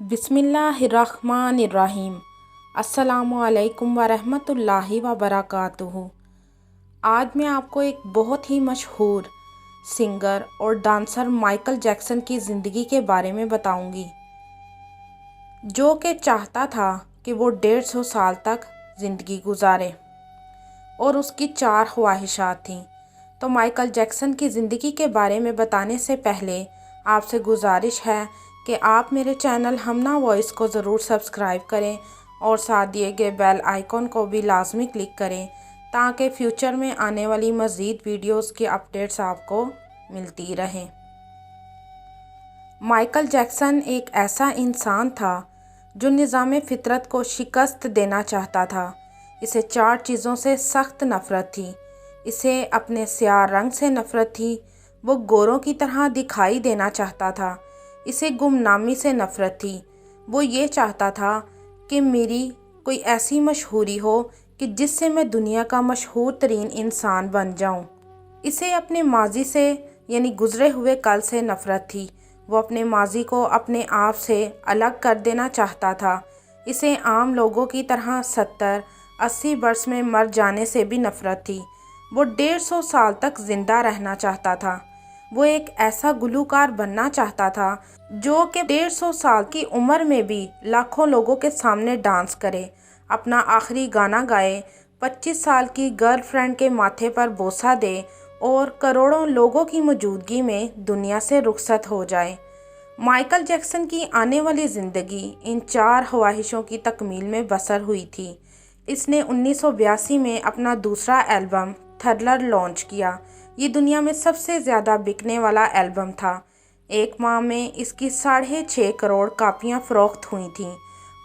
बिस्मिल्लाहिर्रहमानिर्रहीम। अस्सलामुअलैकुम वरहमतुल्लाहि वबरकातुहू। आज मैं आपको एक बहुत ही मशहूर सिंगर और डांसर माइकल जैक्सन की ज़िंदगी के बारे में बताऊंगी, जो कि चाहता था कि वो 150 साल तक ज़िंदगी गुजारे और उसकी 4 ख्वाहिशात थीं। तो माइकल जैक्सन की ज़िंदगी के बारे में बताने से पहले आपसे गुजारिश है कि आप मेरे चैनल हमना वॉइस को ज़रूर सब्सक्राइब करें और साथ दिए गए बेल आइकॉन को भी लाजमी क्लिक करें, ताकि फ्यूचर में आने वाली मज़ीद वीडियोस की अपडेट्स आपको मिलती रहें। माइकल जैक्सन एक ऐसा इंसान था जो निज़ाम फितरत को शिकस्त देना चाहता था। इसे 4 चीज़ों से सख्त नफ़रत थी। इसे अपने स्याह रंग से नफ़रत थी। वो गोरों की तरह दिखाई देना चाहता था। इसे गुमनामी से नफ़रत थी। वो ये चाहता था कि मेरी कोई ऐसी मशहूरी हो कि जिससे मैं दुनिया का मशहूर तरीन इंसान बन जाऊं। इसे अपने माजी से यानी गुज़रे हुए कल से नफ़रत थी। वो अपने माजी को अपने आप से अलग कर देना चाहता था। इसे आम लोगों की तरह 70-80 वर्ष में मर जाने से भी नफ़रत थी। वो 150 साल तक ज़िंदा रहना चाहता था। वो एक ऐसा गुलूकार बनना चाहता था जो कि 150 साल की उम्र में भी लाखों लोगों के सामने डांस करे, अपना आखिरी गाना गाए, 25 साल की गर्लफ्रेंड के माथे पर बोसा दे और करोड़ों लोगों की मौजूदगी में दुनिया से रुखसत हो जाए। माइकल जैक्सन की आने वाली ज़िंदगी इन 4 ख्वाहिशों की तकमील में बसर हुई थी। इसने 1982 में अपना दूसरा एल्बम थ्रिलर लॉन्च किया। ये दुनिया में सबसे ज़्यादा बिकने वाला एल्बम था। एक माह में इसकी 6.5 करोड़ कापियाँ फ़रोख्त हुई थीं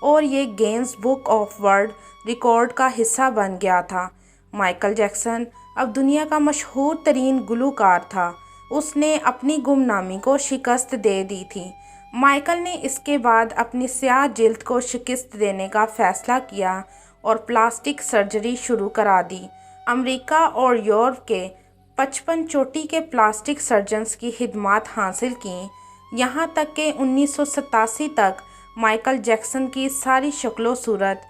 और ये Guinness book of world record का हिस्सा बन गया था। माइकल जैक्सन अब दुनिया का मशहूर तरीन गुलूकार था। उसने अपनी गुमनामी को शिकस्त दे दी थी। माइकल ने इसके बाद अपनी स्याह जिल्द को शिकस्त देने का फ़ैसला किया और प्लास्टिक सर्जरी शुरू करा दी। अमेरिका और यूरोप के 55 चोटी के प्लास्टिक सर्जन्स की खिदमात हासिल की। यहाँ तक कि 1987 तक माइकल जैक्सन की सारी शक्लो सूरत,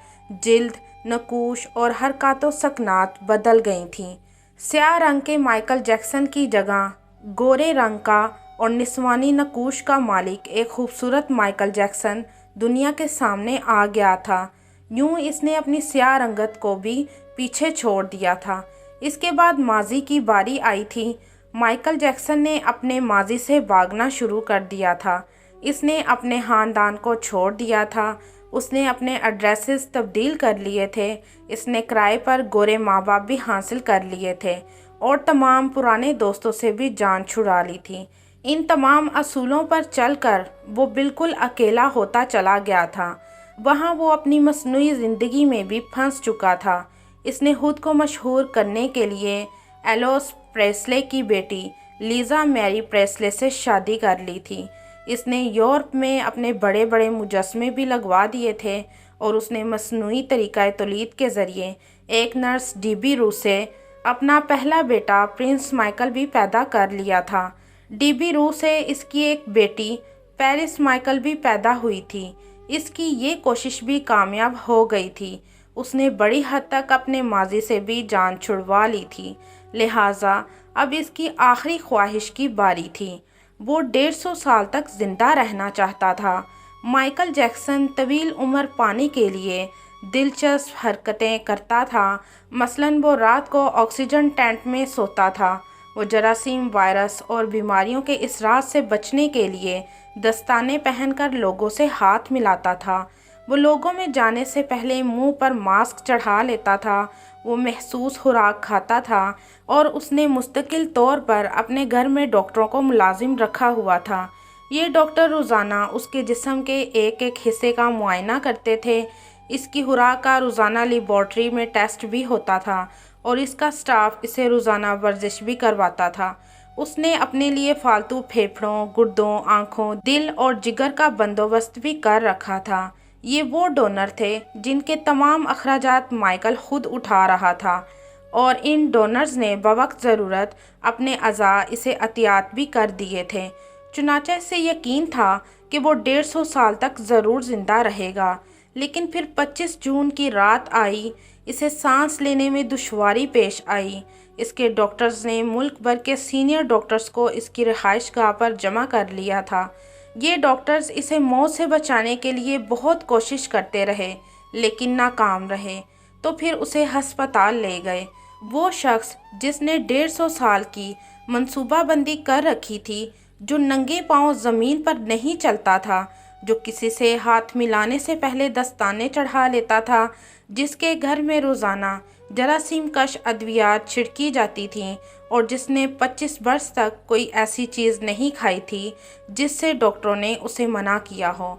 जिल्द, नकूश और हरकत सकनात बदल गई थीं। स्याह रंग के माइकल जैक्सन की जगह गोरे रंग का और निस्वानी नकूश का मालिक एक खूबसूरत माइकल जैक्सन दुनिया के सामने आ गया था। यूँ इसने अपनी स्याह रंगत को भी पीछे छोड़ दिया था। इसके बाद माजी की बारी आई थी। माइकल जैक्सन ने अपने माजी से भागना शुरू कर दिया था। इसने अपने ख़ानदान को छोड़ दिया था। उसने अपने एड्रेसेस तब्दील कर लिए थे। इसने किराए पर गोरे माँ बाप भी हासिल कर लिए थे और तमाम पुराने दोस्तों से भी जान छुड़ा ली थी। इन तमाम असूलों पर चलकर वो बिल्कुल अकेला होता चला गया था। वहाँ वो अपनी मसनूई ज़िंदगी में भी फंस चुका था। इसने खुद को मशहूर करने के लिए एलोस प्रेस्ले की बेटी लीज़ा मैरी प्रेस्ले से शादी कर ली थी। इसने यूरोप में अपने बड़े बड़े मुजस्मे भी लगवा दिए थे और उसने मसनूई तरीक़ा तौलीद के ज़रिए एक नर्स डीबी रू से अपना पहला बेटा प्रिंस माइकल भी पैदा कर लिया था। डीबी रू से इसकी एक बेटी पेरिस माइकल भी पैदा हुई थी। इसकी ये कोशिश भी कामयाब हो गई थी। उसने बड़ी हद तक अपने माजी से भी जान छुड़वा ली थी, लिहाजा अब इसकी आखिरी ख्वाहिश की बारी थी। वो 150 साल तक ज़िंदा रहना चाहता था। माइकल जैक्सन तवील उम्र पाने के लिए दिलचस्प हरकतें करता था। मसलन वो रात को ऑक्सीजन टैंक में सोता था। वो जरासीम, वायरस और बीमारियों के इसरार से बचने के लिए दस्ताने पहनकर लोगों से हाथ मिलाता था। वो लोगों में जाने से पहले मुंह पर मास्क चढ़ा लेता था। वो महसूस खुराक खाता था और उसने मुस्तकिल तौर पर अपने घर में डॉक्टरों को मुलाजिम रखा हुआ था। ये डॉक्टर रोज़ाना उसके जिस्म के एक एक हिस्से का मुआयना करते थे। इसकी खुराक का रोज़ाना लेबॉर्ट्री में टेस्ट भी होता था और इसका स्टाफ इसे रोज़ाना वर्जिश भी करवाता था। उसने अपने लिए फालतू फेफड़ों, गुर्दों, आँखों, दिल और जिगर का बंदोबस्त भी कर रखा था। ये वो डोनर थे जिनके तमाम अखराजात माइकल खुद उठा रहा था और इन डोनर्स ने बवक्त ज़रूरत अपने अज़ा इसे अतियात भी कर दिए थे। चुनाचा इसे यकीन था कि वो 150 साल तक ज़रूर ज़िंदा रहेगा। लेकिन फिर 25 जून की रात आई। इसे सांस लेने में दुश्वारी पेश आई। इसके डॉक्टर्स ने मुल्क भर के सीनियर डॉक्टर्स को इसकी रिहाइशगाह पर जमा कर लिया था। ये डॉक्टर्स इसे मौत से बचाने के लिए बहुत कोशिश करते रहे, लेकिन नाकाम रहे। तो फिर उसे हस्पताल ले गए। वो शख्स जिसने 150 साल की मंसूबाबंदी कर रखी थी, जो नंगे पांव ज़मीन पर नहीं चलता था, जो किसी से हाथ मिलाने से पहले दस्ताने चढ़ा लेता था, जिसके घर में रोज़ाना जरासीम कश अद्वियात छिड़की जाती थीं और जिसने 25 वर्ष तक कोई ऐसी चीज़ नहीं खाई थी जिससे डॉक्टरों ने उसे मना किया हो।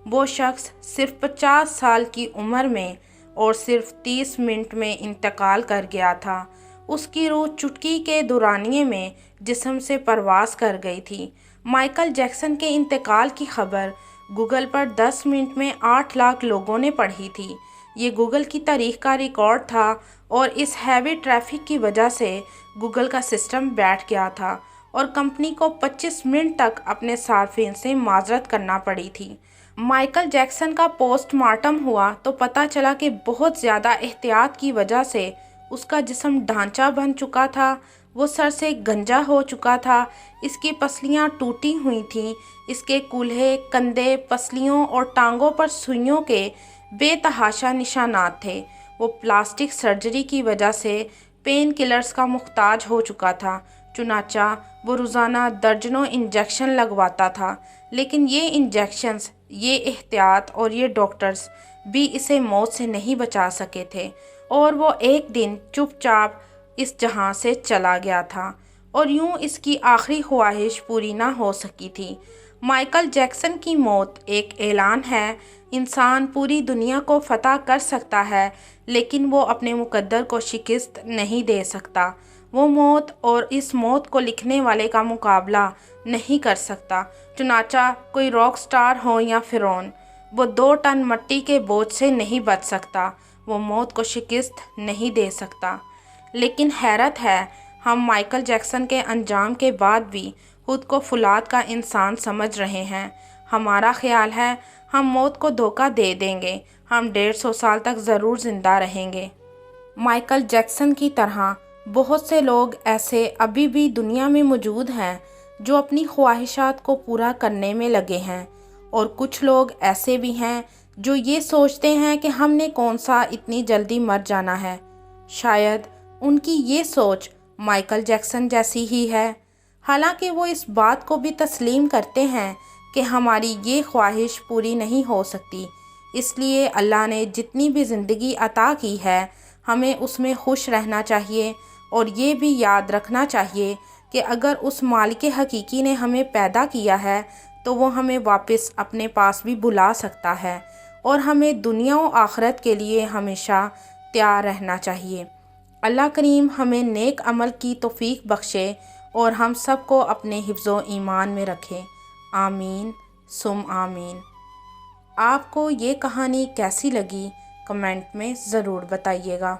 वो शख्स सिर्फ 50 साल की उम्र में और सिर्फ 30 मिनट में इंतकाल कर गया था। उसकी रूह चुटकी के दुरानिये में जिस्म से परवास कर गई थी। माइकल जैक्सन के इंतकाल की खबर गूगल पर 10 मिनट में 8 लाख लोगों ने पढ़ी थी। ये गूगल की तारीख का रिकॉर्ड था और इस हैवी ट्रैफिक की वजह से गूगल का सिस्टम बैठ गया था और कंपनी को 25 मिनट तक अपने सार्फिन से माजरत करना पड़ी थी। माइकल जैक्सन का पोस्टमार्टम हुआ तो पता चला कि बहुत ज़्यादा एहतियात की वजह से उसका जिस्म ढांचा बन चुका था। वो सर से गंजा हो चुका था। इसकी पसलियां टूटी हुई थीं। इसके कूल्हे, कंधे, पसलियों और टांगों पर सुइयों के बेतहाशा निशानात थे। वो प्लास्टिक सर्जरी की वजह से पेन किलर्स का मुख्ताज हो चुका था। चुनाचा वो रोज़ाना दर्जनों इंजेक्शन लगवाता था, लेकिन ये इंजेक्शंस, ये एहतियात और ये डॉक्टर्स भी इसे मौत से नहीं बचा सके थे। और वो एक दिन चुपचाप इस जहां से चला गया था और यूं इसकी आखिरी ख्वाहिश पूरी ना हो सकी थी। माइकल जैक्सन की मौत एक ऐलान है। इंसान पूरी दुनिया को फतह कर सकता है, लेकिन वो अपने मुकद्दर को शिकस्त नहीं दे सकता। वो मौत और इस मौत को लिखने वाले का मुकाबला नहीं कर सकता। चुनाचा कोई रॉक स्टार हो या फिरौन, वो 2 टन मट्टी के बोझ से नहीं बच सकता। वो मौत को शिकस्त नहीं दे सकता। लेकिन हैरत है, हम माइकल जैक्सन के अंजाम के बाद भी खुद को फौलाद का इंसान समझ रहे हैं। हमारा ख्याल है हम मौत को धोखा दे देंगे, हम 150 साल तक ज़रूर ज़िंदा रहेंगे। माइकल जैक्सन की तरह बहुत से लोग ऐसे अभी भी दुनिया में मौजूद हैं जो अपनी ख्वाहिशात को पूरा करने में लगे हैं, और कुछ लोग ऐसे भी हैं जो ये सोचते हैं कि हमने कौन सा इतनी जल्दी मर जाना है। शायद उनकी ये सोच माइकल जैक्सन जैसी ही है। हालांकि वो इस बात को भी तस्लीम करते हैं कि हमारी ये ख्वाहिश पूरी नहीं हो सकती। इसलिए अल्लाह ने जितनी भी ज़िंदगी अता की है, हमें उसमें खुश रहना चाहिए और ये भी याद रखना चाहिए कि अगर उस मालिक हकीकी ने हमें पैदा किया है तो वो हमें वापस अपने पास भी बुला सकता है, और हमें दुनिया और आखिरत के लिए हमेशा तैयार रहना चाहिए। अल्लाह करीम हमें नेक अमल की तौफीक बख्शे और हम सब को अपने हिफ्ज़ो ईमान में रखें। आमीन सुम आमीन। आपको ये कहानी कैसी लगी कमेंट में ज़रूर बताइएगा।